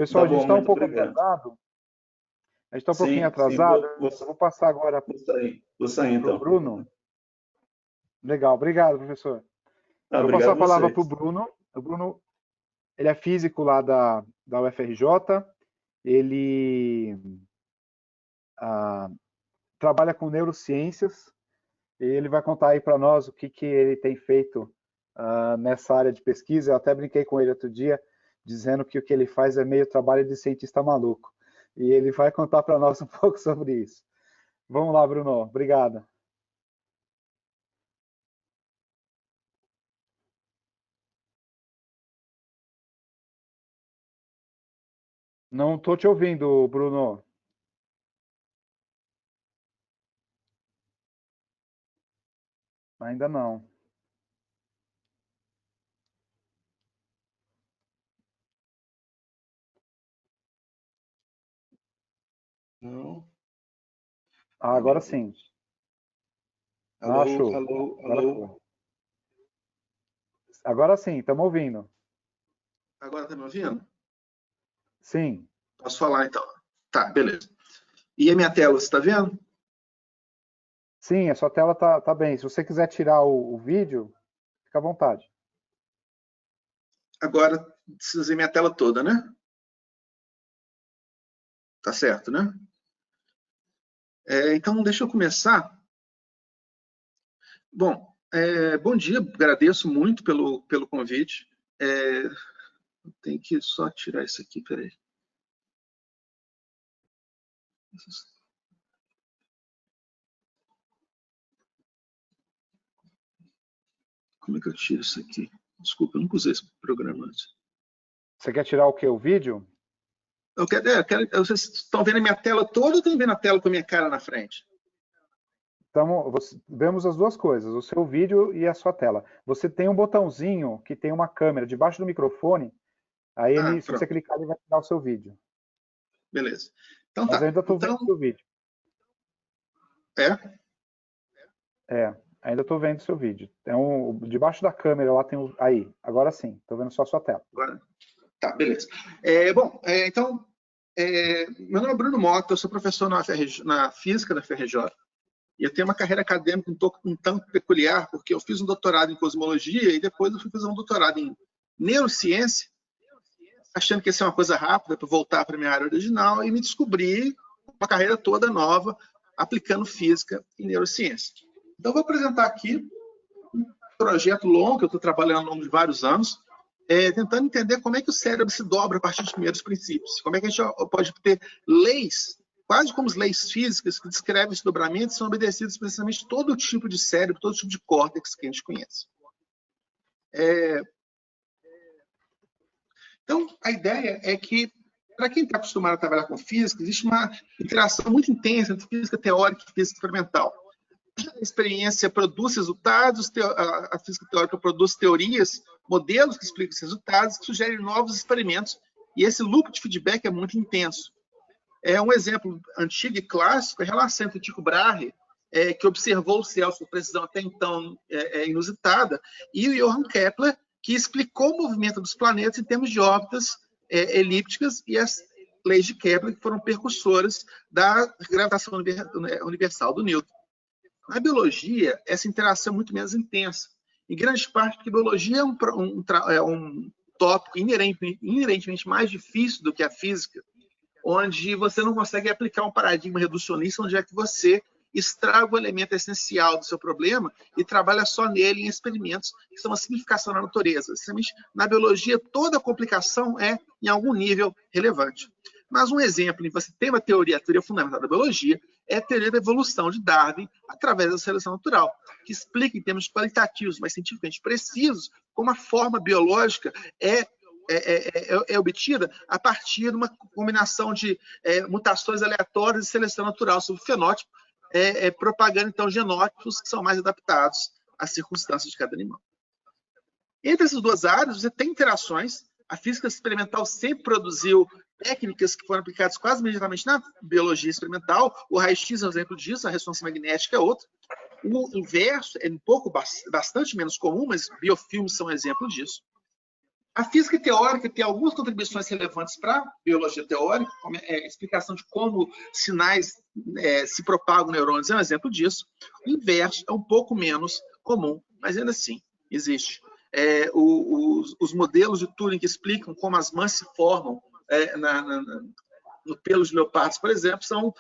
Pessoal, Tá a gente bom, está um muito pouco obrigado. atrasado. A gente está um pouquinho Sim, sim, atrasado. Eu vou passar agora vou sair para o então. Bruno. Legal, obrigado, professor. Ah, Eu vou passar obrigado a a palavra para o vocês. Bruno. O Bruno, ele é físico lá da UFRJ. Ele trabalha com neurociências. E ele vai contar aí para nós o que ele tem feito nessa área de pesquisa. Eu até brinquei com ele outro dia, dizendo que o que ele faz é meio trabalho de cientista maluco. E ele vai contar para nós um pouco sobre isso. Vamos lá, Bruno. Obrigado. Não estou te ouvindo, Bruno. Ainda não. Não. Agora sim. Alô, Show. alô, Agora alô. foi. Agora sim, estamos ouvindo. Agora tá me ouvindo? Sim. Posso falar então? Tá, beleza. E a minha tela, você está vendo? Sim, a sua tela tá bem. Se você quiser tirar o vídeo, fica à vontade. Agora precisa ver minha tela toda, né? Tá certo, né? Então, deixa eu começar. Bom, bom dia, agradeço muito pelo convite. Tem que só tirar isso aqui, peraí. Como é que eu tiro isso aqui? Desculpa, eu nunca usei esse programa antes. Você quer tirar o quê? O vídeo? Vocês estão vendo a minha tela toda ou estão vendo a tela com a minha cara na frente? Vemos as duas coisas, o seu vídeo e a sua tela. Você tem um botãozinho que tem uma câmera debaixo do microfone, aí se você Pronto. clicar, ele vai tirar o seu vídeo. Beleza. Então Mas eu tá. ainda estou vendo o seu vídeo. Ainda estou vendo o seu vídeo. Debaixo da câmera lá tem aí, agora sim, estou vendo só a sua tela. Agora, tá, beleza. Então, meu nome é Bruno Mota, eu sou professor na Física da FRJ. E eu tenho uma carreira acadêmica um tanto peculiar, porque eu fiz um doutorado em cosmologia e depois eu fui fazer um doutorado em neurociência, achando que ia ser uma coisa rápida para voltar para a minha área original, e me descobri uma carreira toda nova aplicando física e neurociência. Então, eu vou apresentar aqui um projeto longo que eu estou trabalhando ao longo de vários anos, tentando entender como é que o cérebro se dobra a partir dos primeiros princípios. Como é que a gente pode ter leis, quase como as leis físicas, que descrevem esse dobramento e são obedecidas precisamente todo tipo de cérebro, todo tipo de córtex que a gente conhece. Então, a ideia é que, para quem está acostumado a trabalhar com física, existe uma interação muito intensa entre física teórica e física experimental. A experiência produz resultados, a física teórica produz teorias, modelos que explicam esses resultados, que sugerem novos experimentos, e esse loop de feedback é muito intenso. Um exemplo antigo e clássico é a relação entre Tycho Brahe, que observou o céu com precisão até então inusitada, e o Johann Kepler, que explicou o movimento dos planetas em termos de órbitas elípticas e as leis de Kepler, que foram percursoras da gravitação universal do Newton. Na biologia, essa interação é muito menos intensa, em grande parte porque a biologia é um tópico inerentemente mais difícil do que a física, onde você não consegue aplicar um paradigma reducionista, onde é que você estraga o elemento essencial do seu problema e trabalha só nele em experimentos que são uma simplificação da natureza. Simplesmente, na biologia, toda complicação é, em algum nível, relevante. Mas um exemplo em que você tem a teoria fundamental da biologia é a teoria da evolução de Darwin através da seleção natural, que explica em termos qualitativos, mas cientificamente precisos, como a forma biológica é obtida a partir de uma combinação de mutações aleatórias e seleção natural sobre o fenótipo, propagando, então, genótipos que são mais adaptados às circunstâncias de cada animal. Entre essas duas áreas, você tem interações. A física experimental sempre produziu técnicas que foram aplicadas quase imediatamente na biologia experimental. O raio-x é um exemplo disso, a ressonância magnética é outro. O inverso é bastante menos comum, mas biofilmes são um exemplo disso. A física teórica tem algumas contribuições relevantes para a biologia teórica, como a explicação de como sinais se propagam em neurônios é um exemplo disso. O inverso é um pouco menos comum, mas ainda assim existe. Os modelos de Turing que explicam como as mãos se formam no pelo de leopardos, por exemplo, são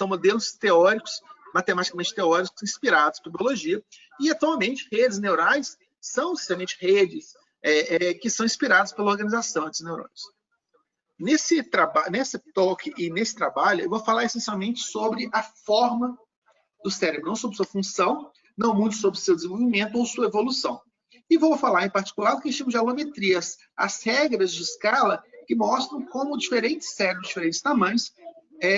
modelos teóricos, matematicamente teóricos, inspirados por biologia. E, atualmente, redes neurais são, essencialmente, redes que são inspiradas pela organização desses neurônios. Nesse talk e nesse trabalho, eu vou falar essencialmente sobre a forma do cérebro, não sobre sua função, não muito sobre seu desenvolvimento ou sua evolução. E vou falar, em particular, do que chamamos de alometrias, as regras de escala que mostram como diferentes cérebros, diferentes tamanhos,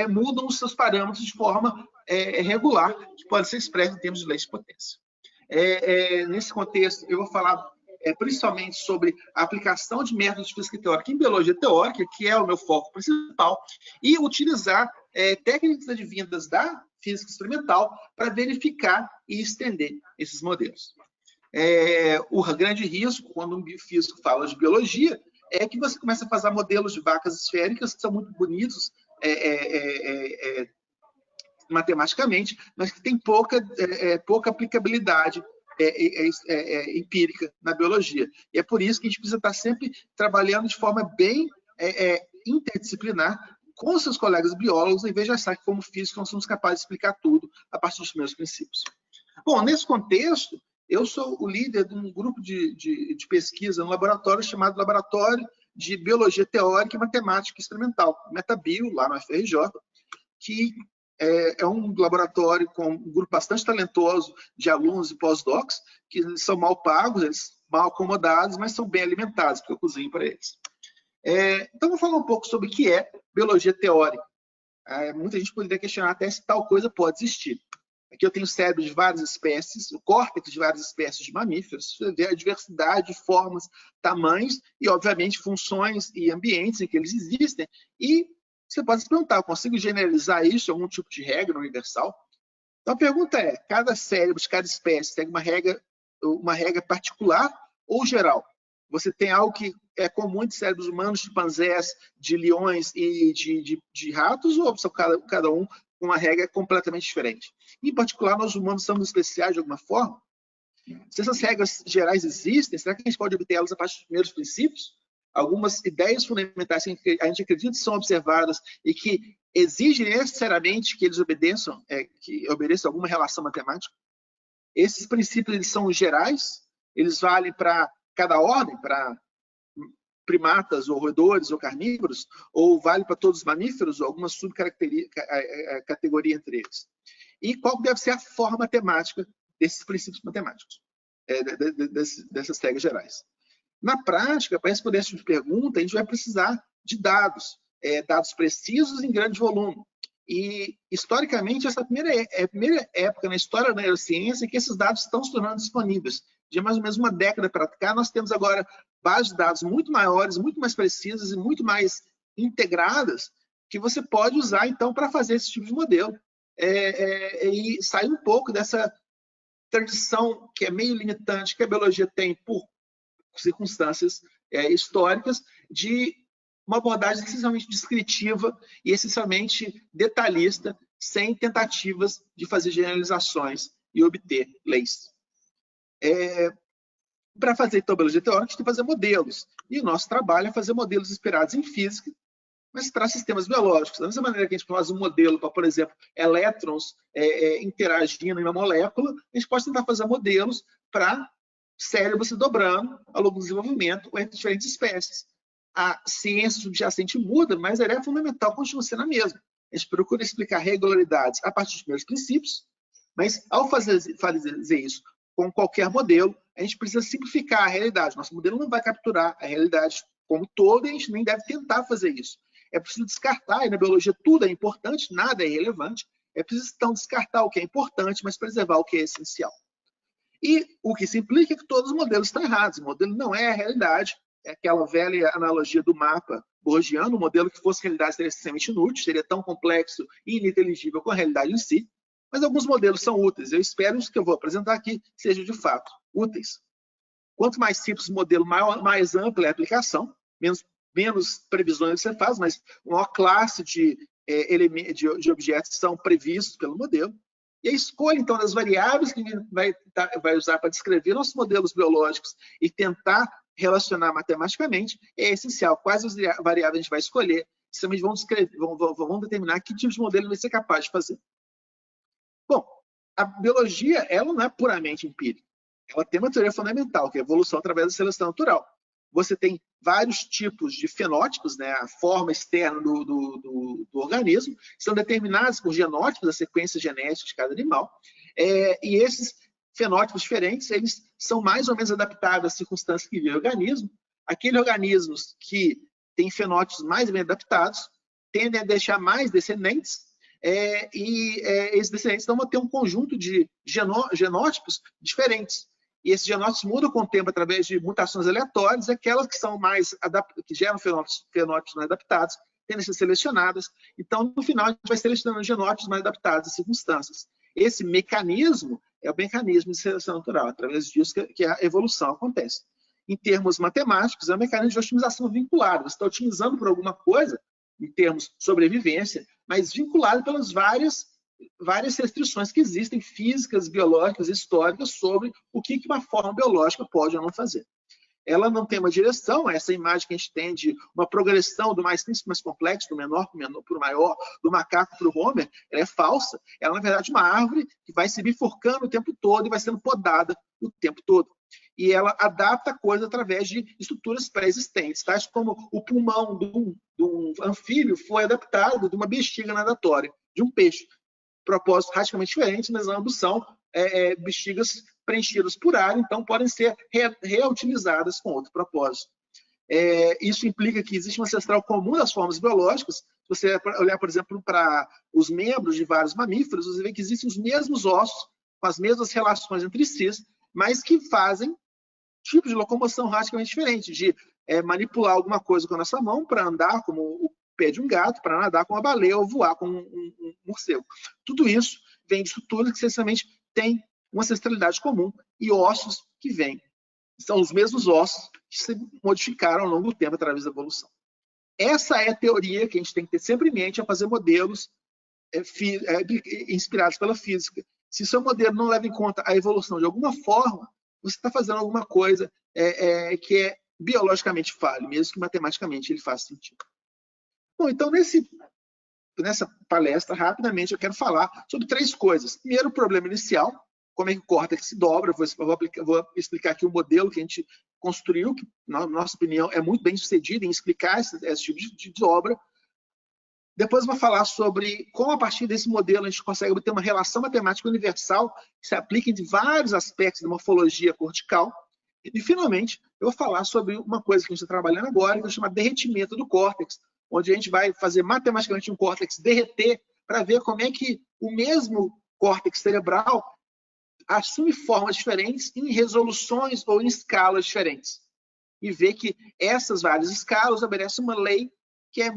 mudam os seus parâmetros de forma regular, que pode ser expresso em termos de lei de potência. Nesse contexto, eu vou falar principalmente sobre a aplicação de métodos de física teórica em biologia teórica, que é o meu foco principal, e utilizar técnicas advindas da física experimental para verificar e estender esses modelos. O grande risco, quando um biofísico fala de biologia, é que você começa a fazer modelos de vacas esféricas que são muito bonitos matematicamente, mas que têm pouca aplicabilidade empírica na biologia. E é por isso que a gente precisa estar sempre trabalhando de forma bem interdisciplinar com seus colegas biólogos, em vez de achar que, como físicos, nós somos capazes de explicar tudo a partir dos meus princípios. Bom, nesse contexto, eu sou o líder de um grupo de pesquisa no laboratório chamado Laboratório de Biologia Teórica e Matemática Experimental, Metabio, lá no FRJ, que é um laboratório com um grupo bastante talentoso de alunos e pós-docs, que são mal pagos, eles mal acomodados, mas são bem alimentados, porque eu cozinho para eles. Então, vou falar um pouco sobre o que é biologia teórica. Muita gente poderia questionar até se tal coisa pode existir. Aqui eu tenho o cérebro de várias espécies, o córtex de várias espécies de mamíferos, você vê a diversidade de formas, tamanhos e, obviamente, funções e ambientes em que eles existem. E você pode se perguntar, eu consigo generalizar isso em algum tipo de regra universal? Então, a pergunta é, cada cérebro de cada espécie tem uma regra particular ou geral? Você tem algo que é comum de cérebros humanos, de chimpanzés, de leões e de ratos, ou são cada um com uma regra completamente diferente? Em particular, nós humanos somos especiais de alguma forma? Se essas regras gerais existem, será que a gente pode obter elas a partir dos primeiros princípios? Algumas ideias fundamentais que a gente acredita são observadas e que exigem necessariamente que eles obedeçam alguma relação matemática. Esses princípios eles são gerais, eles valem para cada ordem, para primatas, ou roedores, ou carnívoros, ou vale para todos os mamíferos, ou alguma subcategoria entre eles. E qual deve ser a forma matemática desses princípios matemáticos, dessas regras gerais? Na prática, para responder essa pergunta, a gente vai precisar de dados precisos em grande volume. E, historicamente, essa é a primeira época na história da neurociência que esses dados estão se tornando disponíveis. De mais ou menos uma década para cá, nós temos agora bases de dados muito maiores, muito mais precisas e muito mais integradas, que você pode usar, então, para fazer esse tipo de modelo. E sair um pouco dessa tradição que é meio limitante que a biologia tem por circunstâncias históricas, de uma abordagem essencialmente descritiva e essencialmente detalhista, sem tentativas de fazer generalizações e obter leis. Para fazer então biologia teórica, a gente tem que fazer modelos. E o nosso trabalho é fazer modelos inspirados em física, mas para sistemas biológicos. Da mesma maneira que a gente faz um modelo para, por exemplo, elétrons interagindo em uma molécula, a gente pode tentar fazer modelos para cérebro se dobrando ao longo do desenvolvimento entre diferentes espécies. A ciência subjacente muda, mas a ideia fundamental continua sendo a mesma. A gente procura explicar regularidades a partir dos primeiros princípios, mas ao fazer isso com qualquer modelo, a gente precisa simplificar a realidade. Nosso modelo não vai capturar a realidade como todo, e a gente nem deve tentar fazer isso. É preciso descartar, e na biologia tudo é importante, nada é irrelevante. É preciso então descartar o que é importante, mas preservar o que é essencial. E o que isso implica é que todos os modelos estão errados. O modelo não é a realidade. É aquela velha analogia do mapa borgiano. O modelo que fosse realidade seria extremamente inútil, seria tão complexo e ininteligível com a realidade em si. Mas alguns modelos são úteis. Eu espero que os que eu vou apresentar aqui sejam, de fato, úteis. Quanto mais simples o modelo, mais ampla é a aplicação, menos previsões você faz, mas uma maior classe de objetos são previstos pelo modelo. E a escolha, então, das variáveis que vai usar para descrever nossos modelos biológicos e tentar relacionar matematicamente é essencial. Quais as variáveis a gente vai escolher? Justamente vão determinar que tipo de modelo vai ser capaz de fazer. Bom, a biologia, ela não é puramente empírica. Ela tem uma teoria fundamental, que é a evolução através da seleção natural. Você tem vários tipos de fenótipos, né, a forma externa do organismo, que são determinados por genótipos, a sequência genética de cada animal, e esses fenótipos diferentes, eles são mais ou menos adaptados às circunstâncias que vive o organismo. Aqueles organismos que têm fenótipos mais bem adaptados tendem a deixar mais descendentes, esses descendentes vão ter um conjunto de genótipos diferentes. E esses genótipos mudam com o tempo através de mutações aleatórias, aquelas que são que geram fenótipos mais adaptados, tendem a ser selecionadas. Então, no final, a gente vai selecionando genótipos mais adaptados às circunstâncias. Esse mecanismo é o mecanismo de seleção natural, através disso que a evolução acontece. Em termos matemáticos, é um mecanismo de otimização vinculado. Você está otimizando por alguma coisa, em termos de sobrevivência, mas vinculado pelas várias restrições que existem, físicas, biológicas, históricas, sobre o que uma forma biológica pode ou não fazer. Ela não tem uma direção, essa imagem que a gente tem de uma progressão do mais simples para o mais complexo, do menor para o maior, do macaco para o Homer, ela é falsa. Ela, na verdade, é uma árvore que vai se bifurcando o tempo todo e vai sendo podada o tempo todo. E ela adapta a coisa através de estruturas pré-existentes, tais como o pulmão de um anfíbio foi adaptado de uma bexiga nadatória, de um peixe. Propósitos radicalmente diferentes, mas ambos são bexigas preenchidas por ar, então podem ser reutilizadas com outro propósito. Isso implica que existe um ancestral comum das formas biológicas. Se você olhar, por exemplo, para os membros de vários mamíferos, você vê que existem os mesmos ossos, com as mesmas relações entre si, mas que fazem tipos de locomoção radicalmente diferentes, de manipular alguma coisa com a nossa mão para andar como o pé de um gato, para nadar com uma baleia ou voar com um morcego. Tudo isso vem de estruturas que essencialmente têm uma ancestralidade comum e ossos que vêm. São os mesmos ossos que se modificaram ao longo do tempo através da evolução. Essa é a teoria que a gente tem que ter sempre em mente ao fazer modelos inspirados pela física. Se seu modelo não leva em conta a evolução de alguma forma, você está fazendo alguma coisa que é biologicamente falho, mesmo que matematicamente ele faça sentido. Bom, então nessa palestra, rapidamente, eu quero falar sobre 3 coisas. Primeiro, o problema inicial, como é que o córtex se dobra. Eu vou explicar aqui o modelo que a gente construiu, que, na nossa opinião, é muito bem sucedido em explicar esse tipo de dobra. Depois eu vou falar sobre como, a partir desse modelo, a gente consegue obter uma relação matemática universal que se aplica em vários aspectos da morfologia cortical. E, finalmente, eu vou falar sobre uma coisa que a gente está trabalhando agora, que é chamado derretimento do córtex, onde a gente vai fazer matematicamente um córtex derreter para ver como é que o mesmo córtex cerebral assume formas diferentes em resoluções ou em escalas diferentes. E ver que essas várias escalas obedecem uma lei que é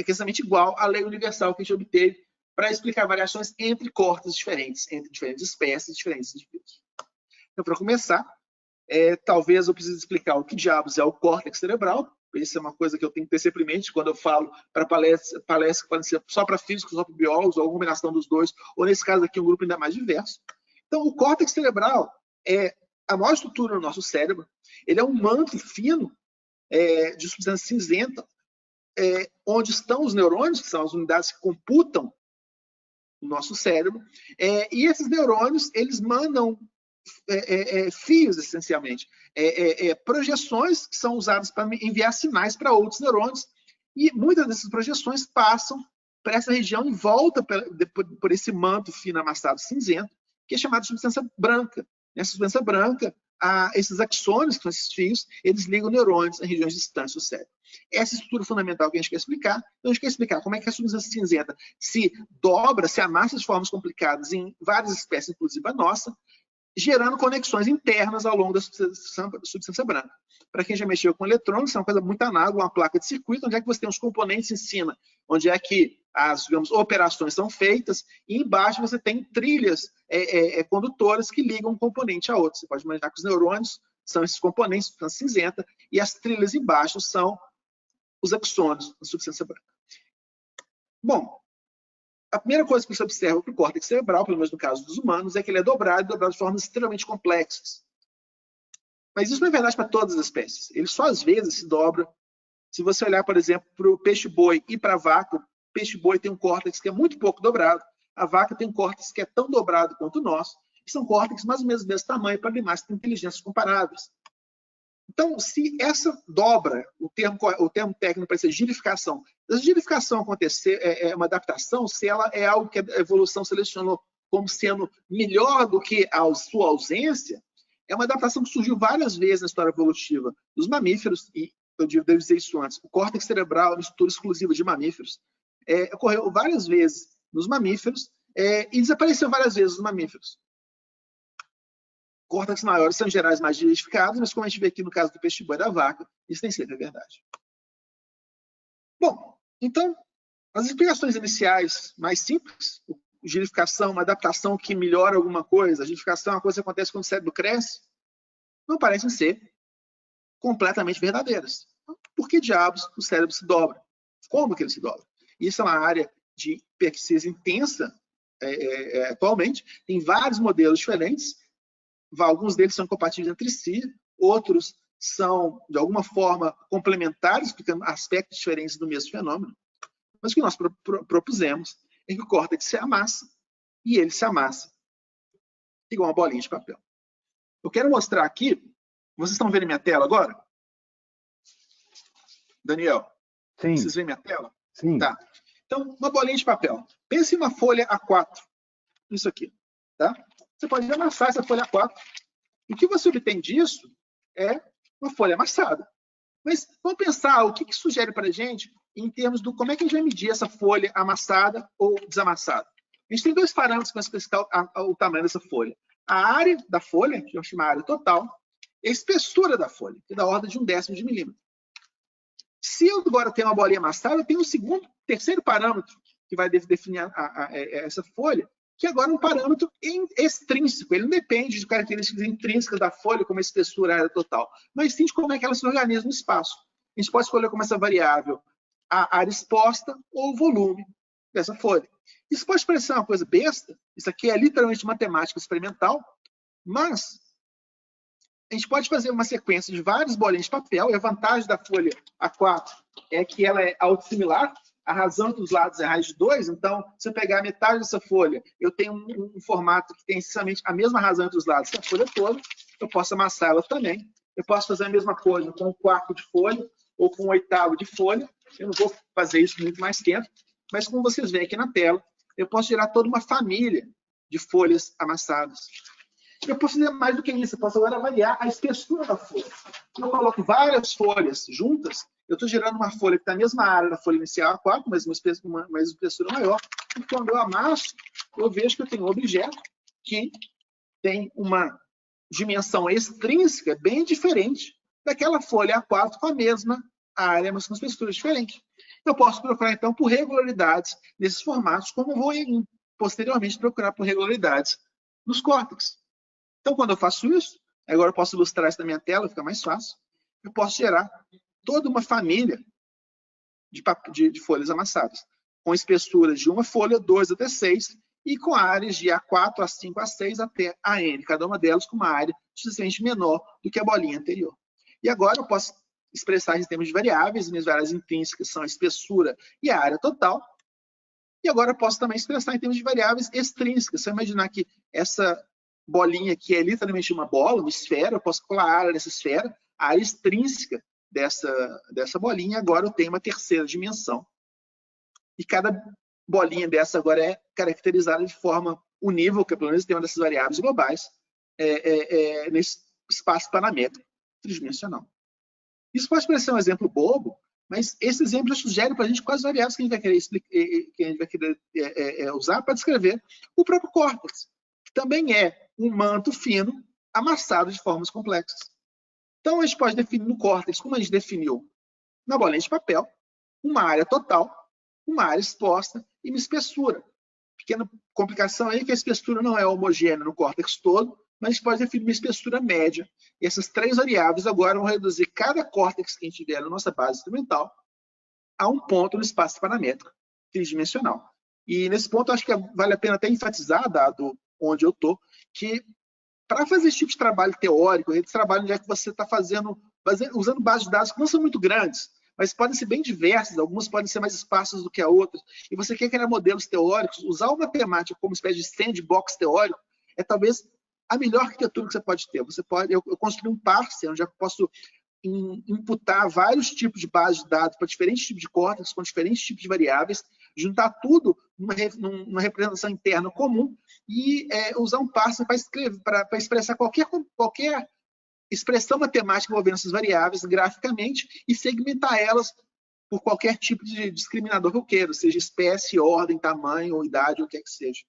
exatamente igual à lei universal que a gente obteve para explicar variações entre córtex diferentes, entre diferentes espécies, diferentes indivíduos. Então, para começar, talvez eu precise explicar o que diabos é o córtex cerebral. Isso é uma coisa que eu tenho que ter sempre em mente quando eu falo para palestras que podem ser só para físicos, só para biólogos, ou uma combinação dos dois, ou nesse caso aqui um grupo ainda mais diverso. Então, o córtex cerebral é a maior estrutura do nosso cérebro. Ele é um manto fino de substância cinzenta, onde estão os neurônios, que são as unidades que computam o nosso cérebro, e esses neurônios, eles mandam fios, essencialmente, projeções que são usadas para enviar sinais para outros neurônios, e muitas dessas projeções passam para essa região e volta por esse manto fino amassado cinzento, que é chamado de substância branca. Nessa substância branca, esses axônios, que são esses fios, eles ligam neurônios em regiões distantes do cérebro. Essa estrutura fundamental que a gente quer explicar. Então, a gente quer explicar como é que a substância cinzenta se dobra, se amassa de formas complicadas em várias espécies, inclusive a nossa, gerando conexões internas ao longo da substância branca. Para quem já mexeu com eletrônicos, é uma coisa muito análoga a uma placa de circuito, onde é que você tem os componentes em cima, onde é que as, digamos, operações são feitas, e embaixo você tem trilhas condutoras que ligam um componente a outro. Você pode imaginar que os neurônios são esses componentes, substância cinzenta, e as trilhas embaixo são os axônios, a substância branca. Bom, a primeira coisa que você observa para o córtex cerebral, pelo menos no caso dos humanos, é que ele é dobrado de formas extremamente complexas. Mas isso não é verdade para todas as espécies. Ele só às vezes se dobra. Se você olhar, por exemplo, para o peixe-boi e para a vaca, o peixe-boi tem um córtex que é muito pouco dobrado, a vaca tem um córtex que é tão dobrado quanto o nosso, e são córtex mais ou menos desse tamanho para animais que têm inteligências comparáveis. Então, se essa dobra, o termo técnico para ser girificação, se a girificação acontecer, é uma adaptação, se ela é algo que a evolução selecionou como sendo melhor do que a sua ausência, é uma adaptação que surgiu várias vezes na história evolutiva dos mamíferos, e eu devo dizer isso antes, o córtex cerebral é uma estrutura exclusiva de mamíferos, ocorreu várias vezes nos mamíferos e desapareceu várias vezes nos mamíferos. Córtex maiores são em geral mais girificados, mas como a gente vê aqui no caso do peixe-boi e da vaca, isso nem sempre é verdade. Bom, então, as explicações iniciais mais simples, girificação, uma adaptação que melhora alguma coisa, a girificação é uma coisa que acontece quando o cérebro cresce, não parecem ser completamente verdadeiras. Por que diabos o cérebro se dobra? Como que ele se dobra? Isso é uma área de pesquisa intensa atualmente, tem vários modelos diferentes, alguns deles são compatíveis entre si, outros são, de alguma forma, complementares, explicando aspectos diferentes do mesmo fenômeno. Mas o que nós propusemos é que o córtex se amassa, e ele se amassa igual uma bolinha de papel. Eu quero mostrar aqui, vocês estão vendo minha tela agora? Daniel, Sim. Vocês veem minha tela? Sim. Tá. Então, uma bolinha de papel. Pense em uma folha A4, isso aqui, tá? Você pode amassar essa folha A4. O que você obtém disso é uma folha amassada. Mas vamos pensar o que sugere para a gente em termos do como é que a gente vai medir essa folha amassada ou desamassada. A gente tem dois parâmetros para especificar o tamanho dessa folha. A área da folha, que eu chamo a área total, e a espessura da folha, que é da ordem de 1/10 de milímetro. Se eu agora tenho uma bolinha amassada, eu tenho um terceiro parâmetro que vai definir essa folha, que agora é um parâmetro extrínseco. Ele não depende de características intrínsecas da folha, como a espessura, a área total, mas sim de como é que ela se organiza no espaço. A gente pode escolher como essa variável a área exposta ou o volume dessa folha. Isso pode parecer uma coisa besta, isso aqui é literalmente matemática experimental, mas a gente pode fazer uma sequência de várias bolinhas de papel, e a vantagem da folha A4 é que ela é autossimilar, a razão dos lados é raiz de 2, então, se eu pegar a metade dessa folha, eu tenho um formato que tem essencialmente a mesma razão entre os lados que a folha toda, eu posso amassar ela também. Eu posso fazer a mesma coisa com 1/4 de folha ou com 1/8 de folha. Eu não vou fazer isso muito mais tempo, mas como vocês veem aqui na tela, eu posso gerar toda uma família de folhas amassadas. Eu posso fazer mais do que isso, eu posso agora avaliar a espessura da folha. Se eu coloco várias folhas juntas, eu estou gerando uma folha que está na mesma área da folha inicial A4, mas uma espessura maior. E quando eu amasso, eu vejo que eu tenho um objeto que tem uma dimensão extrínseca bem diferente daquela folha A4 com a mesma área, mas com espessura diferente. Eu posso procurar, então, por regularidades nesses formatos, como eu vou posteriormente procurar por regularidades nos córtex. Então, quando eu faço isso, agora eu posso ilustrar isso na minha tela, fica mais fácil. Eu posso gerar toda uma família de folhas amassadas, com espessuras de uma folha, 2 até 6, e com áreas de A4, A5, A6 até AN, cada uma delas com uma área suficientemente menor do que a bolinha anterior. E agora eu posso expressar em termos de variáveis, minhas variáveis intrínsecas são a espessura e a área total, e agora eu posso também expressar em termos de variáveis extrínsecas. Se eu imaginar que essa bolinha aqui é literalmente uma bola, uma esfera, eu posso colar a área dessa esfera, a área extrínseca dessa bolinha, agora eu tenho uma terceira dimensão. E cada bolinha dessa agora é caracterizada de forma unívoca, pelo menos tem uma dessas variáveis globais, nesse espaço paramétrico tridimensional. Isso pode parecer um exemplo bobo, mas esse exemplo sugere para a gente quais variáveis que a gente vai querer usar para descrever o próprio córtex, que também é um manto fino amassado de formas complexas. Então, a gente pode definir no córtex, como a gente definiu na bolinha de papel, uma área total, uma área exposta e uma espessura. Pequena complicação aí que a espessura não é homogênea no córtex todo, mas a gente pode definir uma espessura média. E essas 3 variáveis agora vão reduzir cada córtex que a gente tiver na nossa base instrumental a um ponto no espaço paramétrico tridimensional. E nesse ponto, acho que vale a pena até enfatizar, dado onde eu estou, que para fazer esse tipo de trabalho teórico, esse trabalho onde é que você está usando bases de dados que não são muito grandes, mas podem ser bem diversas, algumas podem ser mais esparsas do que a outras, e você quer criar modelos teóricos, usar o matemática como uma espécie de sandbox teórico, é talvez a melhor arquitetura que você pode ter. Eu construí um parser, onde eu posso imputar vários tipos de bases de dados para diferentes tipos de córtex, com diferentes tipos de variáveis, juntar tudo numa representação interna comum e usar um parser para expressar qualquer expressão matemática envolvendo essas variáveis graficamente e segmentar elas por qualquer tipo de discriminador que eu queira, seja espécie, ordem, tamanho ou idade, ou o que é que seja.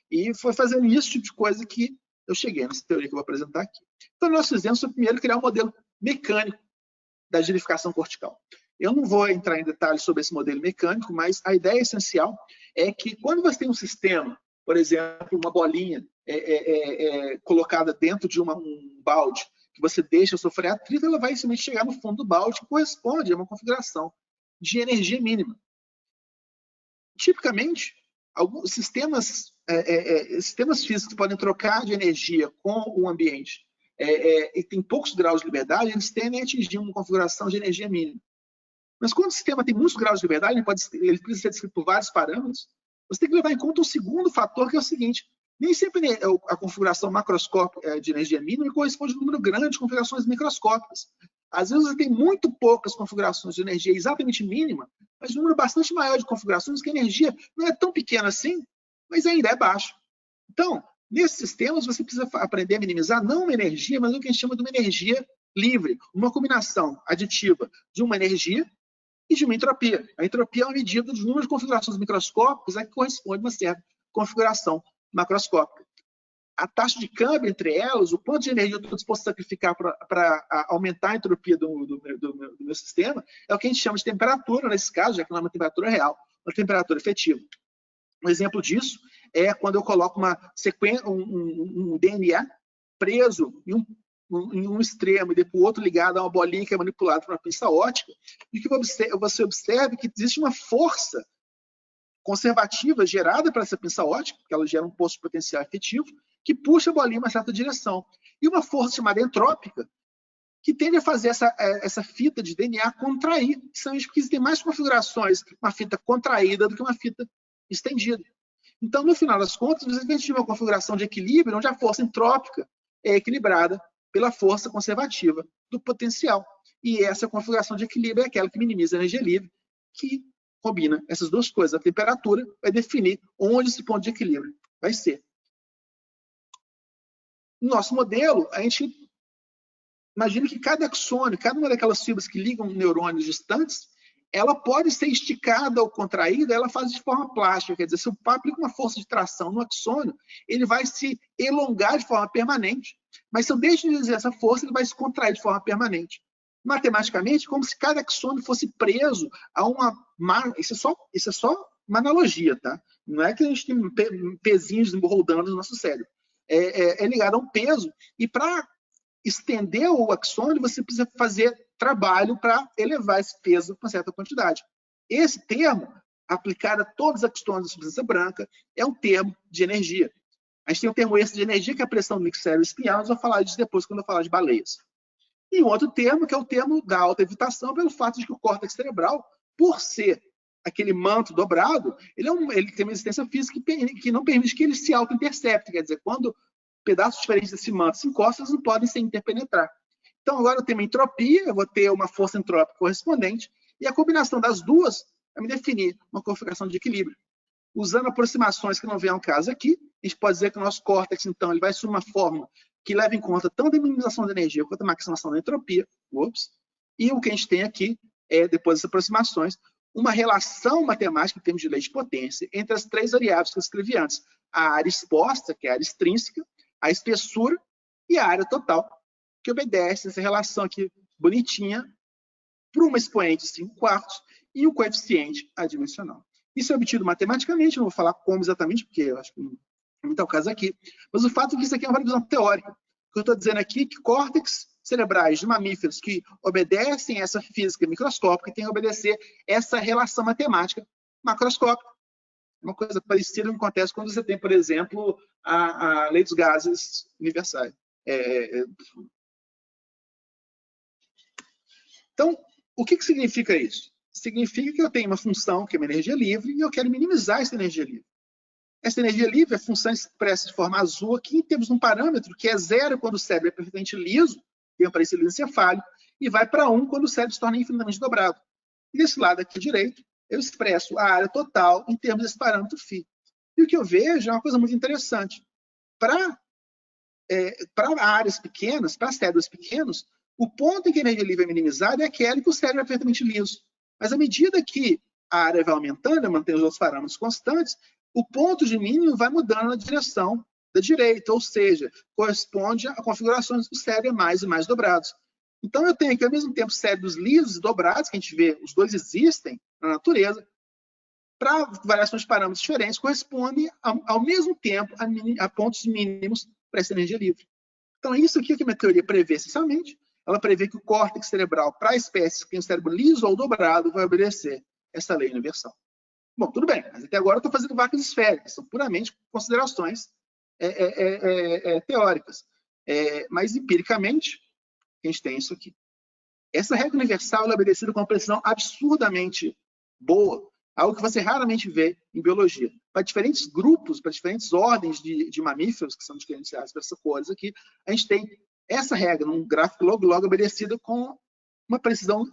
E foi fazendo esse tipo de coisa que eu cheguei nessa teoria que eu vou apresentar aqui. Então, nós fizemos, primeiro, criar um modelo mecânico da gelificação cortical. Eu não vou entrar em detalhes sobre esse modelo mecânico, mas a ideia essencial é que quando você tem um sistema, por exemplo, uma bolinha colocada dentro de um balde, que você deixa sofrer atrito, ela vai simplesmente chegar no fundo do balde, que corresponde a uma configuração de energia mínima. Tipicamente, alguns sistemas físicos podem trocar de energia com o ambiente e tem poucos graus de liberdade, eles tendem a atingir uma configuração de energia mínima. Mas quando o sistema tem muitos graus de liberdade, ele precisa ser descrito por vários parâmetros, você tem que levar em conta um segundo fator, que é o seguinte: nem sempre a configuração macroscópica de energia mínima corresponde a um número grande de configurações microscópicas. Às vezes você tem muito poucas configurações de energia exatamente mínima, mas um número bastante maior de configurações que a energia não é tão pequena assim, mas ainda é baixa. Então, nesses sistemas, você precisa aprender a minimizar não uma energia, mas o que a gente chama de uma energia livre, uma combinação aditiva de uma energia e de uma entropia. A entropia é uma medida dos números de configurações microscópicas a que corresponde a uma certa configuração macroscópica. A taxa de câmbio entre elas, o quanto de energia eu estou disposto a sacrificar para aumentar a entropia do meu sistema, é o que a gente chama de temperatura, nesse caso, já que não é uma temperatura real, uma temperatura efetiva. Um exemplo disso é quando eu coloco um DNA preso em um extremo e depois o outro ligado a uma bolinha que é manipulada por uma pinça óptica, e que você observe que existe uma força conservativa gerada para essa pinça óptica, porque ela gera um posto de potencial efetivo, que puxa a bolinha em uma certa direção. E uma força chamada entrópica, que tende a fazer essa fita de DNA contrair, justamente porque existem mais configurações uma fita contraída do que uma fita estendida. Então, no final das contas, você tem uma configuração de equilíbrio onde a força entrópica é equilibrada pela força conservativa do potencial. E essa configuração de equilíbrio é aquela que minimiza a energia livre, que combina essas duas coisas. A temperatura vai definir onde esse ponto de equilíbrio vai ser. No nosso modelo, a gente imagina que cada axônio, cada uma daquelas fibras que ligam neurônios distantes, ela pode ser esticada ou contraída, ela faz de forma plástica, quer dizer, se eu aplico uma força de tração no axônio, ele vai se elongar de forma permanente, mas se eu deixo de exercer essa força, ele vai se contrair de forma permanente. Matematicamente, como se cada axônio fosse preso a uma... Isso é só uma analogia, tá? Não é que a gente tem pezinhos rodando no nosso cérebro. É ligado a um peso, e para estender o axônio, você precisa fazer trabalho para elevar esse peso para uma certa quantidade. Esse termo, aplicado a todos os axônios da substância branca, é um termo de energia. A gente tem um termo extra de energia, que é a pressão do mixério espinhal, nós vamos falar disso depois quando eu falar de baleias. E um outro termo, que é o termo da alta evitação, pelo fato de que o córtex cerebral, por ser aquele manto dobrado, ele tem uma existência física que não permite que ele se auto-intercepte, quer dizer, quando pedaços diferentes desse manto se encostam, eles não podem se interpenetrar. Então, agora eu tenho uma entropia, eu vou ter uma força entrópica correspondente, e a combinação das duas vai me definir uma configuração de equilíbrio. Usando aproximações que não vêm ao caso aqui, a gente pode dizer que o nosso córtex, então, ele vai assumir uma fórmula que leva em conta tanto a minimização da energia quanto a maximização da entropia. E o que a gente tem aqui é, depois das aproximações, uma relação matemática em termos de lei de potência entre as 3 variáveis que eu escrevi antes. A área exposta, que é a área extrínseca, a espessura e a área total, que obedece essa relação aqui bonitinha para uma expoente de 5/4 e o coeficiente adimensional. Isso é obtido matematicamente, não vou falar como exatamente, porque eu acho que não é o caso aqui. Mas o fato é que isso aqui é uma visão teórica. O que eu estou dizendo aqui é que córtex cerebrais de mamíferos que obedecem a essa física microscópica têm que obedecer essa relação matemática macroscópica. Uma coisa parecida que acontece quando você tem, por exemplo, a lei dos gases universais. Então, o que significa isso? Significa que eu tenho uma função, que é uma energia livre, e eu quero minimizar essa energia livre. Essa energia livre é a função expressa de forma azul aqui, temos um parâmetro que é 0 quando o cérebro é perfeitamente liso, tem aparência lisoencefálico, e vai para 1 quando o cérebro se torna infinitamente dobrado. E desse lado aqui direito, eu expresso a área total em termos desse parâmetro φ. E o que eu vejo é uma coisa muito interessante. Para áreas pequenas, para cérebros pequenos, o ponto em que a energia livre é minimizada é aquele que o cérebro é perfeitamente liso. Mas à medida que a área vai aumentando, mantém os outros parâmetros constantes, o ponto de mínimo vai mudando na direção da direita, ou seja, corresponde a configurações do cérebro mais e mais dobrados. Então eu tenho aqui ao mesmo tempo cérebros lisos e dobrados, que a gente vê, os dois existem na natureza, para variações de parâmetros diferentes, correspondem ao mesmo tempo a pontos mínimos para essa energia livre. Então isso aqui é que a minha teoria prevê essencialmente. Ela prevê que o córtex cerebral, para espécies que têm o cérebro liso ou dobrado, vai obedecer essa lei universal. Bom, tudo bem, mas até agora eu estou fazendo vacas esféricas, são puramente considerações teóricas. Mas, empiricamente, a gente tem isso aqui. Essa regra universal é obedecida com uma precisão absurdamente boa, algo que você raramente vê em biologia. Para diferentes grupos, para diferentes ordens de mamíferos, que são diferenciados por essas cores aqui, a gente tem essa regra, num gráfico log-log, obedecida com uma precisão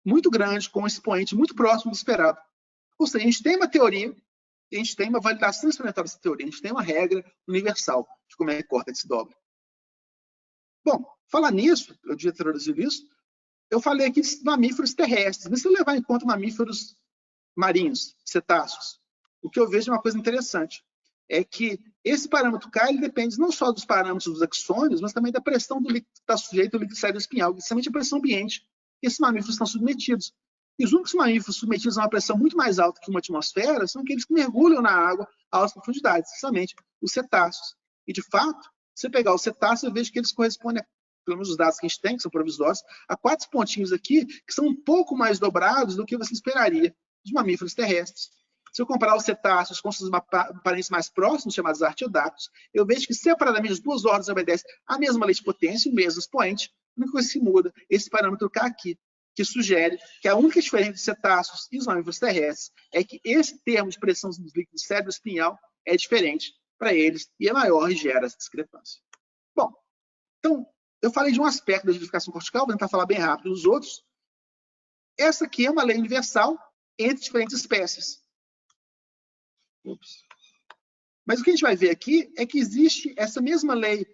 muito grande, com um expoente muito próximo do esperado. Ou seja, a gente tem uma teoria, a gente tem uma validação experimental dessa teoria, a gente tem uma regra universal de como é que o córtex se dobra. Bom, falar nisso, eu devia ter traduzido isso, eu falei aqui de mamíferos terrestres, mas se eu levar em conta mamíferos marinhos, cetáceos, o que eu vejo é uma coisa interessante, é que esse parâmetro K ele depende não só dos parâmetros dos axônios, mas também da pressão do líquido que está sujeito ao líquido cérebro-espinhal, principalmente a pressão ambiente que esses mamíferos estão submetidos. E os únicos mamíferos submetidos a uma pressão muito mais alta que uma atmosfera são aqueles que mergulham na água a altas profundidades, especialmente os cetáceos. E, de fato, se você pegar os cetáceos, eu vejo que eles correspondem, pelo menos os dados que a gente tem, que são provisórios, a 4 pontinhos aqui, que são um pouco mais dobrados do que você esperaria dos mamíferos terrestres. Se eu comparar os cetáceos com seus parentes mais próximos, chamados artiodactos, eu vejo que separadamente as duas ordens obedecem à mesma lei de potência, o mesmo expoente, a única coisa que muda esse parâmetro K aqui, que sugere que a única diferença entre cetáceos e os mamíferos terrestres é que esse termo de pressão dos líquidos cérebro-espinhal é diferente para eles e é maior e gera essa discrepância. Bom, então, eu falei de um aspecto da edificação cortical, vou tentar falar bem rápido dos outros. Essa aqui é uma lei universal entre diferentes espécies. Mas o que a gente vai ver aqui é que existe essa mesma lei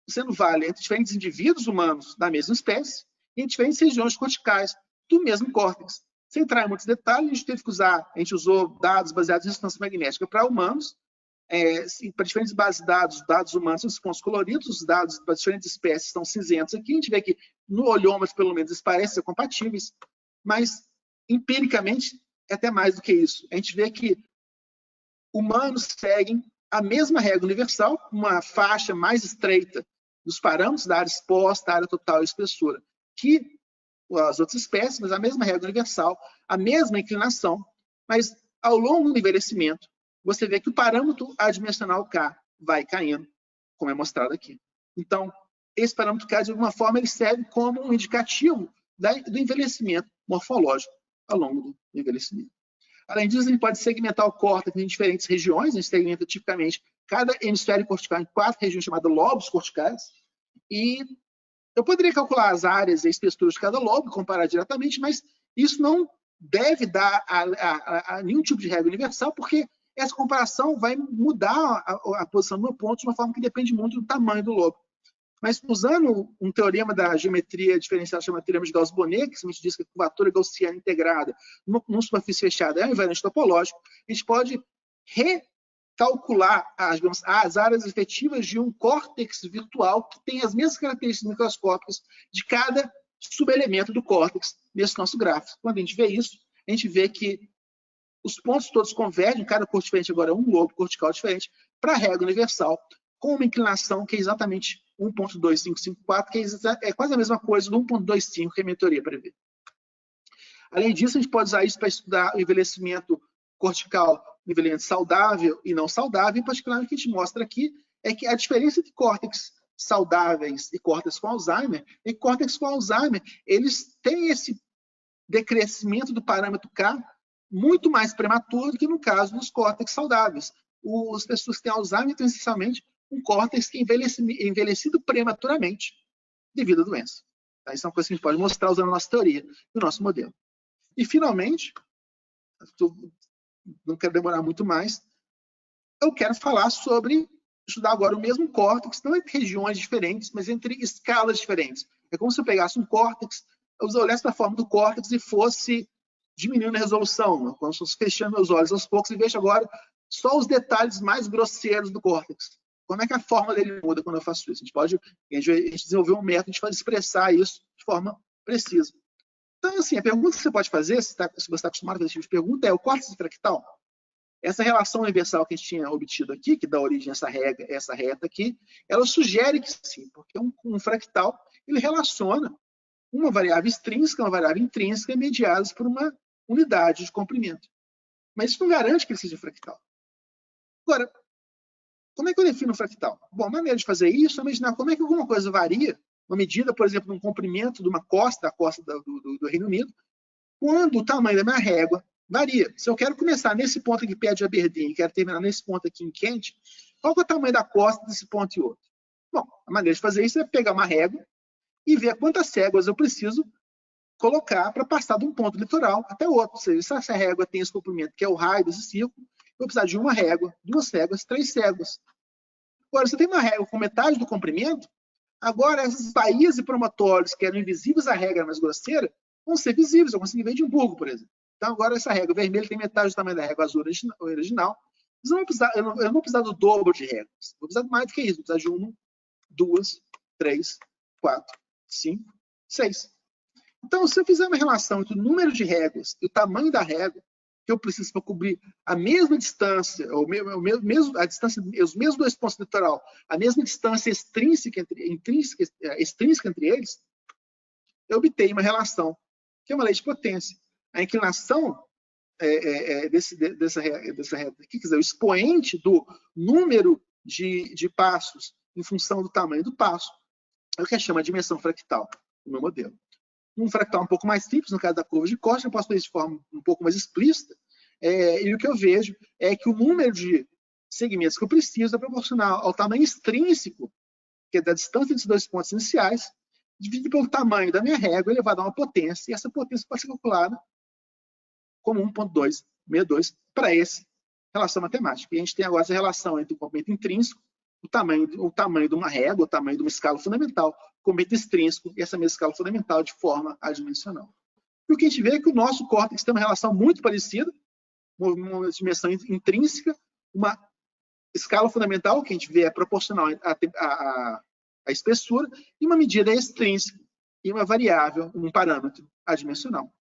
sendo válida entre diferentes indivíduos humanos da mesma espécie e em diferentes regiões corticais do mesmo córtex. Sem entrar em muitos detalhes, a gente usou dados baseados em ressonância magnética para humanos, para diferentes bases de dados, dados humanos são os pontos coloridos, os dados para diferentes espécies estão cinzentos aqui, a gente vê que no olhômetro, pelo menos, eles parecem ser compatíveis, mas empiricamente é até mais do que isso. A gente vê que humanos seguem a mesma regra universal, uma faixa mais estreita dos parâmetros da área exposta, área total e espessura, que as outras espécies, mas a mesma regra universal, a mesma inclinação, mas ao longo do envelhecimento, você vê que o parâmetro adimensional K vai caindo, como é mostrado aqui. Então, esse parâmetro K, de alguma forma, ele serve como um indicativo do envelhecimento morfológico ao longo do envelhecimento. Além disso, a gente pode segmentar o córtex em diferentes regiões, a gente segmenta tipicamente cada hemisfério cortical em 4 regiões chamadas lobos corticais, e eu poderia calcular as áreas e a espessura de cada lobo, comparar diretamente, mas isso não deve dar a nenhum tipo de regra universal, porque essa comparação vai mudar a posição do meu ponto de uma forma que depende muito do tamanho do lobo. Mas usando um teorema da geometria diferencial chamado teorema de Gauss-Bonnet, que simplesmente diz que a curvatura gaussiana integrada numa superfície fechada é um invariante topológico, a gente pode recalcular as áreas efetivas de um córtex virtual que tem as mesmas características microscópicas de cada subelemento do córtex nesse nosso gráfico. Quando a gente vê isso, a gente vê que os pontos todos convergem, cada corte diferente agora é um lobo cortical diferente, para a régua universal, com uma inclinação que é exatamente 1.2554, que é quase a mesma coisa do 1.25 que a minha teoria prevê. Além disso, a gente pode usar isso para estudar o envelhecimento cortical, envelhecimento saudável e não saudável. Em particular, o que a gente mostra aqui é que a diferença entre córtex saudáveis e córtex com Alzheimer é que córtex com Alzheimer, eles têm esse decrescimento do parâmetro K muito mais prematuro do que no caso dos córtex saudáveis. As pessoas que têm Alzheimer têm essencialmente um córtex que é envelhecido prematuramente devido à doença. Tá? Isso é uma coisa que a gente pode mostrar usando a nossa teoria e o nosso modelo. E, finalmente, não quero demorar muito mais, eu quero falar sobre estudar agora o mesmo córtex, não entre regiões diferentes, mas entre escalas diferentes. É como se eu pegasse um córtex, eu olhasse para a forma do córtex e fosse diminuindo a resolução, como se fosse fechando meus olhos aos poucos e vejo agora só os detalhes mais grosseiros do córtex. Como é que a forma dele muda quando eu faço isso? A gente desenvolveu um método de expressar isso de forma precisa. Então, assim, a pergunta que você pode fazer, se você está acostumado a fazer esse tipo de pergunta, é o córtex fractal? Essa relação universal que a gente tinha obtido aqui, que dá origem a essa reta aqui, ela sugere que sim, porque um fractal ele relaciona uma variável extrínseca, uma variável intrínseca mediadas por uma unidade de comprimento. Mas isso não garante que ele seja fractal. Agora, como é que eu defino um fractal? Bom, a maneira de fazer isso é imaginar como é que alguma coisa varia, uma medida, por exemplo, de um comprimento de uma costa, a costa do Reino Unido, quando o tamanho da minha régua varia. Se eu quero começar nesse ponto aqui perto de Aberdeen e quero terminar nesse ponto aqui em Kent, qual é o tamanho da costa desse ponto e outro? Bom, a maneira de fazer isso é pegar uma régua e ver quantas réguas eu preciso colocar para passar de um ponto litoral até outro. Ou seja, se essa régua tem esse comprimento, que é o raio desse círculo, eu vou precisar de uma régua, duas réguas, três réguas. Agora, se eu tenho uma régua com metade do comprimento, agora essas baías e promontórios que eram invisíveis à régua mais grosseira vão ser visíveis. Eu consigo ver Edimburgo, por exemplo. Então, agora essa régua vermelha tem metade do tamanho da régua azul original. Eu não vou precisar do dobro de réguas. Vou precisar de mais do que isso. Vou precisar de uma, duas, três, quatro, cinco, seis. Então, se eu fizer uma relação entre o número de réguas e o tamanho da régua, que eu preciso para cobrir a mesma distância, a distância, os mesmos dois pontos do litoral, a mesma distância extrínseca entre eles, eu obtenho uma relação, que é uma lei de potência. A inclinação dessa reta aqui, quer dizer, o expoente do número de passos em função do tamanho do passo, é o que chama de dimensão fractal no meu modelo. Um fractal um pouco mais simples, no caso da curva de Costa, eu posso fazer isso de forma um pouco mais explícita, e o que eu vejo é que o número de segmentos que eu preciso é proporcional ao tamanho extrínseco, que é da distância desses dois pontos iniciais, dividido pelo tamanho da minha régua elevado a uma potência, e essa potência pode ser calculada como 1.262 para essa relação matemática. E a gente tem agora essa relação entre o comprimento intrínseco, o tamanho de uma régua, o tamanho de uma escala fundamental, o comprimento extrínseco e essa mesma escala fundamental de forma adimensional. E o que a gente vê é que o nosso córtex tem uma relação muito parecida, uma dimensão intrínseca, uma escala fundamental, que a gente vê é proporcional à espessura, e uma medida extrínseca e uma variável, um parâmetro adimensional.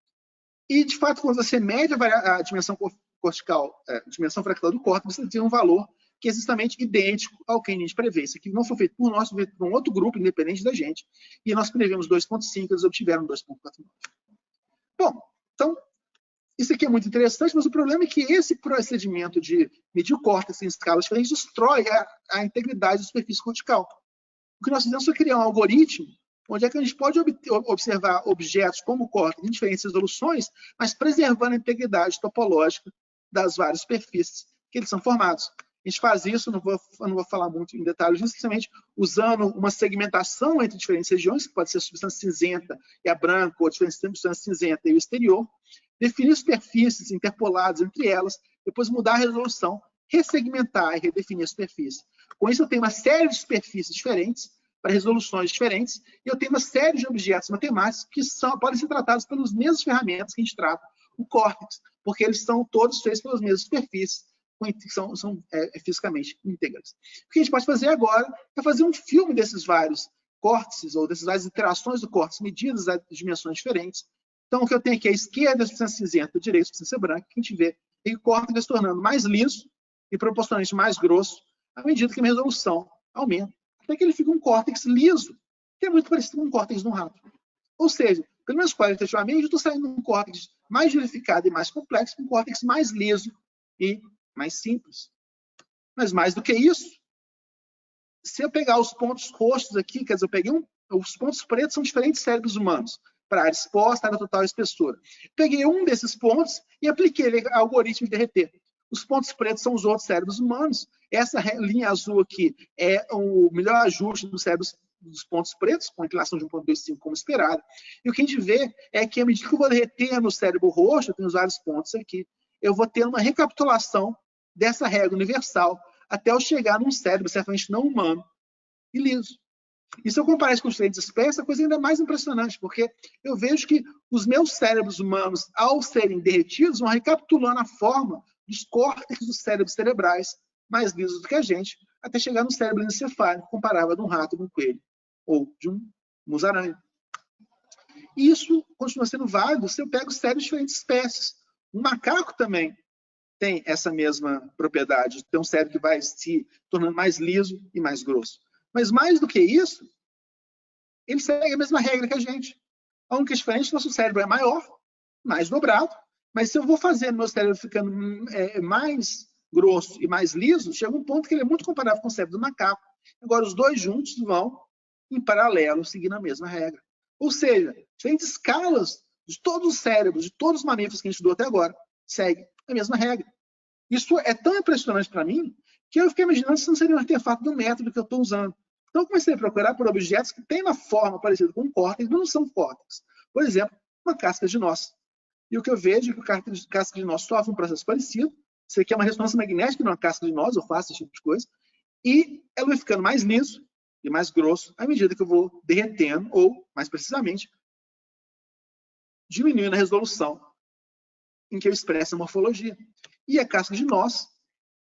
E, de fato, quando você mede a dimensão cortical, a dimensão fractal do córtex, você tem um valor que é justamente idêntico ao que a gente prevê. Isso aqui não foi feito por nós, foi feito por um outro grupo independente da gente, e nós prevemos 2.5, eles obtiveram 2.49. Bom, então, isso aqui é muito interessante, mas o problema é que esse procedimento de medir o córtex em escalas diferentes destrói a integridade da superfície cortical. O que nós fizemos foi criar um algoritmo onde é que a gente pode observar objetos como o córtex em diferentes resoluções, mas preservando a integridade topológica das várias superfícies que eles são formados. A gente faz isso, não vou falar muito em detalhes, justamente usando uma segmentação entre diferentes regiões, que pode ser a substância cinzenta e a branca, ou a diferença entre a substância cinzenta e o exterior, definir superfícies interpoladas entre elas, depois mudar a resolução, ressegmentar e redefinir a superfície. Com isso, eu tenho uma série de superfícies diferentes, para resoluções diferentes, e eu tenho uma série de objetos matemáticos que podem ser tratados pelas mesmas ferramentas que a gente trata o córtex, porque eles são todos feitos pelas mesmas superfícies, são fisicamente íntegras. O que a gente pode fazer agora é fazer um filme desses vários córtices, ou dessas várias interações do córtex, medidas a dimensões diferentes. Então, o que eu tenho aqui à esquerda é a substância cinzenta, à direita a substância branca, que a gente vê e o córtex vai se tornando mais liso e proporcionalmente mais grosso à medida que a minha resolução aumenta, até que ele fica um córtex liso, que é muito parecido com um córtex de um rato. Ou seja, pelo menos qualitativamente, eu estou saindo de um córtex mais verificado e mais complexo, um córtex mais liso e mais simples. Mas mais do que isso, se eu pegar os pontos roxos aqui, quer dizer, eu peguei os pontos pretos são diferentes cérebros humanos, para área exposta, área total e espessura. Peguei um desses pontos e apliquei ele ao algoritmo de derreter. Os pontos pretos são os outros cérebros humanos. Essa linha azul aqui é o melhor ajuste dos cérebros dos pontos pretos, com a inclinação de 1,25 como esperado. E o que a gente vê é que, à medida que eu vou derreter no cérebro roxo, eu tenho vários pontos aqui, eu vou ter uma recapitulação dessa regra universal até eu chegar num cérebro certamente não humano e liso. E se eu comparar isso com os diferentes espécies, a coisa ainda é mais impressionante, porque eu vejo que os meus cérebros humanos, ao serem derretidos, vão recapitulando a forma dos córtex dos cérebros cerebrais mais lisos do que a gente, até chegar no cérebro encefálico, comparável de um rato, de um coelho, ou de um musaraña. E isso continua sendo válido se eu pego cérebros de diferentes espécies. Um macaco também tem essa mesma propriedade, tem um cérebro que vai se tornando mais liso e mais grosso. Mas mais do que isso, ele segue a mesma regra que a gente. A única diferença é que o nosso cérebro é maior, mais dobrado, mas se eu vou fazendo meu cérebro ficando mais grosso e mais liso, chega um ponto que ele é muito comparável com o cérebro do macaco. Agora, os dois juntos vão em paralelo, seguindo a mesma regra. Ou seja, diferentes escalas de todos os cérebros, de todos os mamíferos que a gente estudou até agora, seguem a mesma regra. Isso é tão impressionante para mim que eu fiquei imaginando se não seria um artefato do método que eu estou usando. Então, eu comecei a procurar por objetos que têm uma forma parecida com um córtex, mas não são córtex. Por exemplo, uma casca de noz. E o que eu vejo é que a casca de noz sofre um processo parecido. Isso aqui é uma ressonância magnética de uma casca de noz, eu faço esse tipo de coisa. E ela vai ficando mais liso e mais grosso à medida que eu vou derretendo, ou, mais precisamente, diminuindo a resolução em que eu expresso a morfologia. E a casca de noz,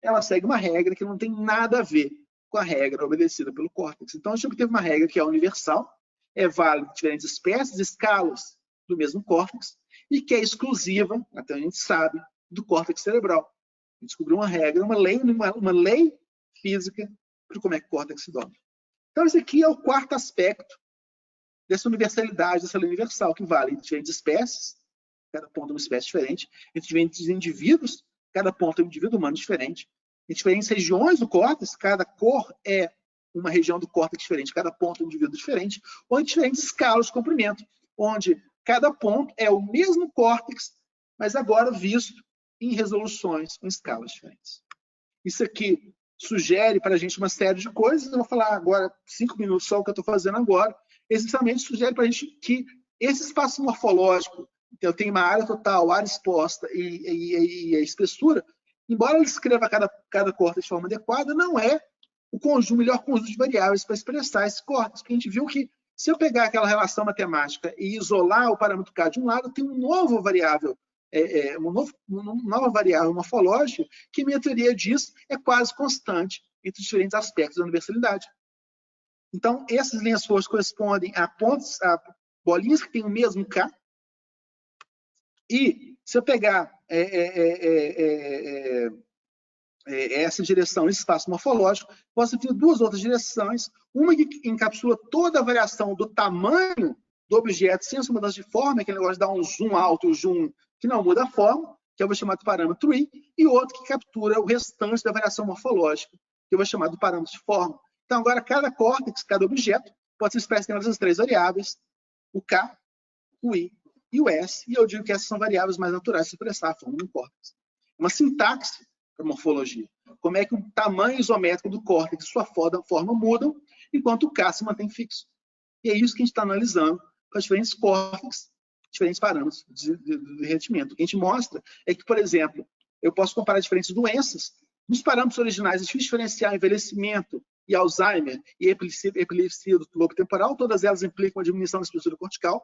ela segue uma regra que não tem nada a ver com a regra obedecida pelo córtex. Então, a gente obteve uma regra que é universal, é válida em diferentes espécies, escalas do mesmo córtex, e que é exclusiva, até a gente sabe, do córtex cerebral. A gente descobriu uma regra, uma lei física para como é que o córtex se dobra. Então, esse aqui é o quarto aspecto dessa universalidade, dessa lei universal, que vale em diferentes espécies, cada ponto é uma espécie diferente, entre diferentes indivíduos, cada ponto é um indivíduo humano diferente, em diferentes regiões do córtex, cada cor é uma região do córtex diferente, cada ponto é um indivíduo diferente, ou em diferentes escalas de comprimento, onde cada ponto é o mesmo córtex, mas agora visto em resoluções com escalas diferentes. Isso aqui sugere para a gente uma série de coisas, eu vou falar agora 5 minutos só o que eu estou fazendo agora, essencialmente sugere para a gente que esse espaço morfológico, eu tenho uma área total, área exposta e a espessura, embora ele escreva cada córtex de forma adequada, não é o melhor conjunto de variáveis para expressar esse córtex, porque a gente viu que se eu pegar aquela relação matemática e isolar o parâmetro K de um lado, tem um novo variável, uma nova variável morfológica, que minha teoria diz é quase constante entre os diferentes aspectos da universalidade. Então, essas linhas roxas correspondem a pontos, a bolinhas que têm o mesmo K, e se eu pegar essa direção, esse espaço morfológico, posso ter duas outras direções, uma que encapsula toda a variação do tamanho do objeto sem essa mudança de forma, aquele negócio de dar um zoom alto, um zoom que não muda a forma, que eu vou chamar de parâmetro I, e outro que captura o restante da variação morfológica, que eu vou chamar de parâmetro de forma. Então, agora, cada córtex, cada objeto, pode ser expresso em essas três variáveis, o K, o I e o S, e eu digo que essas são variáveis mais naturais de se expressar a forma do córtex. Uma sintaxe para morfologia. Como é que o tamanho isométrico do córtex e sua forma mudam, enquanto o K se mantém fixo. E é isso que a gente está analisando com os diferentes córtex, diferentes parâmetros de derretimento. O que a gente mostra é que, por exemplo, eu posso comparar diferentes doenças. Nos parâmetros originais, é difícil diferenciar envelhecimento e Alzheimer e epilepsia do lobo temporal. Todas elas implicam a diminuição da espessura cortical.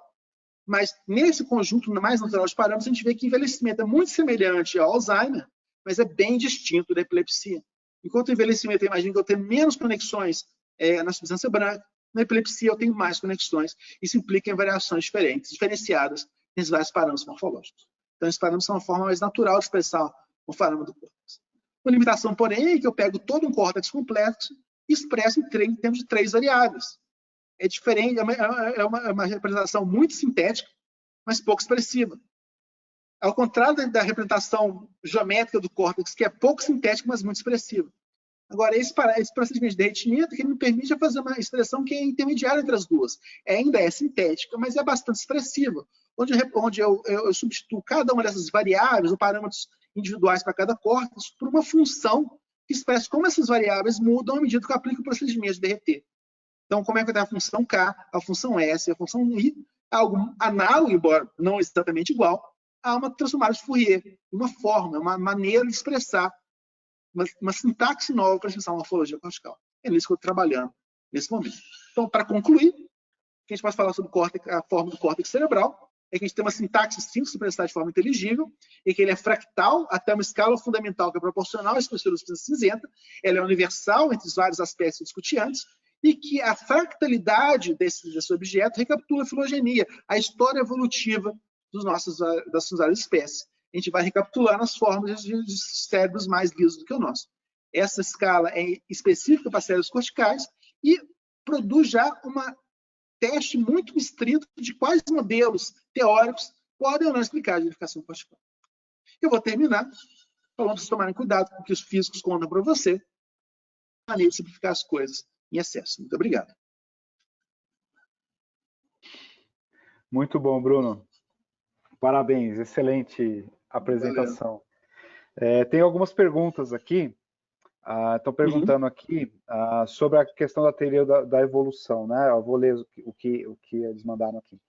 Mas nesse conjunto mais natural de parâmetros, a gente vê que envelhecimento é muito semelhante ao Alzheimer, mas é bem distinto da epilepsia. Enquanto o envelhecimento, eu imagino que eu tenho menos conexões na substância branca, na epilepsia eu tenho mais conexões. Isso implica em variações diferentes, diferenciadas nesses vários parâmetros morfológicos. Então, esses parâmetros são uma forma mais natural de expressar o farama do córtex. Uma limitação, porém, é que eu pego todo um córtex complexo e expresso em termos de 3 variáveis. É diferente, é uma representação muito sintética, mas pouco expressiva. Ao contrário da representação geométrica do córtex, que é pouco sintética, mas muito expressiva. Agora, esse procedimento de derretimento que me permite fazer uma expressão que é intermediária entre as duas. Ainda é sintética, mas é bastante expressiva, onde eu substituo cada uma dessas variáveis, ou parâmetros individuais para cada córtex, por uma função que expressa como essas variáveis mudam à medida que eu aplico o procedimento de derreter. Então, como é que eu tenho a função K, a função S, a função I, algo análogo, embora não exatamente igual, a uma transformada de Fourier, uma forma, uma maneira de expressar, uma sintaxe nova para expressar uma morfologia cortical. É nisso que eu estou trabalhando nesse momento. Então, para concluir, a gente pode falar sobre a forma do córtex cerebral, é que a gente tem uma sintaxe simples para expressar de forma inteligível, e que ele é fractal até uma escala fundamental que é proporcional à espessura da substância cinzenta, ela é universal entre os vários aspectos discutiantes, e que a fractalidade desse objeto recapitula a filogenia, a história evolutiva das várias espécies. A gente vai recapitulando as formas de cérebros mais lisos do que o nosso. Essa escala é específica para cérebros corticais e produz já um teste muito estrito de quais modelos teóricos podem ou não explicar a identificação cortical. Eu vou terminar falando para vocês tomarem cuidado com o que os físicos contam para você, a maneira de simplificar as coisas em excesso. Muito obrigado. Muito bom, Bruno. Parabéns, excelente apresentação. Tem algumas perguntas aqui. Estão perguntando aqui sobre a questão da teoria da evolução, né? Eu vou ler o que eles mandaram aqui.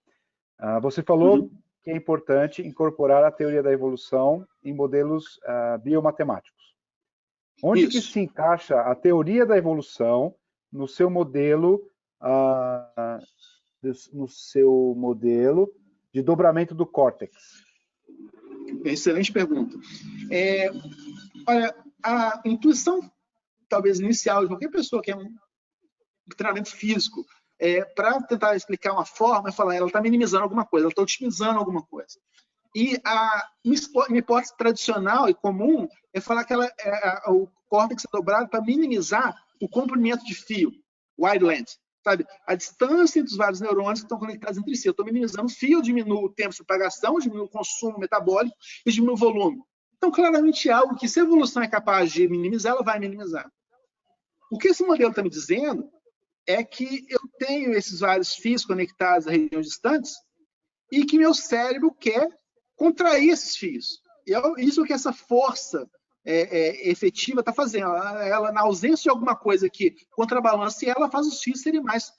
Você falou que é importante incorporar a teoria da evolução em modelos biomatemáticos. Onde que se encaixa a teoria da evolução no seu modelo de dobramento do córtex? Excelente pergunta. Olha, a intuição, talvez inicial, de qualquer pessoa que é um treinamento físico, para tentar explicar uma forma, é falar, ela está minimizando alguma coisa, ela está otimizando alguma coisa. E uma hipótese tradicional e comum é falar que o córtex é dobrado para minimizar o comprimento de fio, wide length. Sabe? A distância entre os vários neurônios que estão conectados entre si. Eu estou minimizando o fio, eu diminuo o tempo de propagação, diminuo o consumo metabólico e diminuo o volume. Então, claramente, algo que, se a evolução é capaz de minimizar, ela vai minimizar. O que esse modelo está me dizendo é que eu tenho esses vários fios conectados a regiões distantes e que meu cérebro quer contrair esses fios. E é isso que essa força efetiva está fazendo. Ela, na ausência de alguma coisa que contrabalance, ela faz os fios serem mais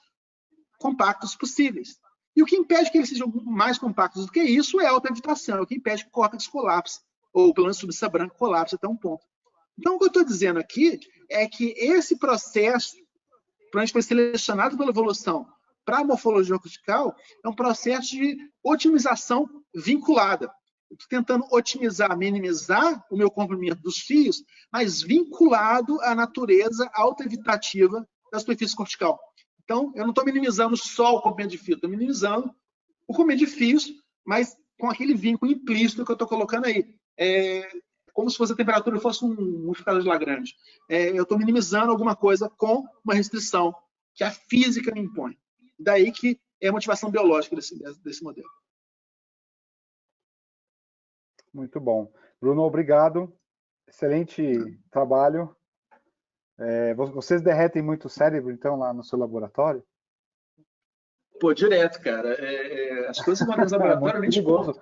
compactos possíveis. E o que impede que eles sejam mais compactos do que isso é a autoevitação, é o que impede que o córtex colapse, ou pelo menos a substância branca colapse até um ponto. Então, o que eu estou dizendo aqui é que esse processo, para a gente foi selecionado pela evolução para a morfologia cortical, é um processo de otimização vinculada. Estou tentando otimizar, minimizar o meu comprimento dos fios, mas vinculado à natureza autoevitativa da superfície cortical. Então, eu não estou minimizando só o comprimento de fio, estou minimizando o comprimento de fios, mas com aquele vínculo implícito que eu estou colocando aí. Como se fosse a temperatura fosse um multiplicador de Lagrange. Eu estou minimizando alguma coisa com uma restrição que a física me impõe. Daí que é a motivação biológica desse modelo. Muito bom. Bruno, obrigado. Excelente trabalho. Vocês derretem muito o cérebro, então, lá no seu laboratório? Pô, direto, cara. As coisas que acontecem no laboratório nem perigoso.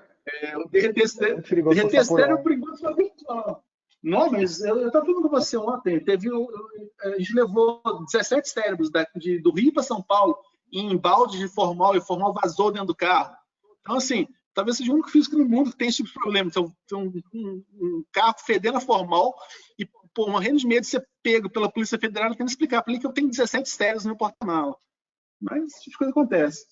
Derreter cérebro, por enquanto, só virtual. Não, mas eu estava falando com você ontem. A gente levou 17 cérebros do Rio para São Paulo em balde de formal, e o formal vazou dentro do carro. Então, assim, talvez seja o único físico no mundo que tem esse tipo de problema. Então, tem um carro fedendo a formal e morrendo de medo de ser pego pela Polícia Federal, tentando explicar para ele que eu tenho 17 cérebros no meu porta-mala. Mas esse tipo de coisa acontece.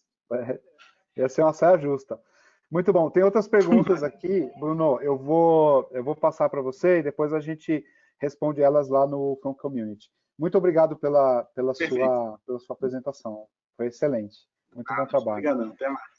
Ia ser uma saia justa. Muito bom. Tem outras perguntas aqui, Bruno. Eu vou passar para você e depois a gente responde elas lá no Community. Muito obrigado pela sua apresentação. Foi excelente. Muito bom trabalho. Obrigado. Até mais.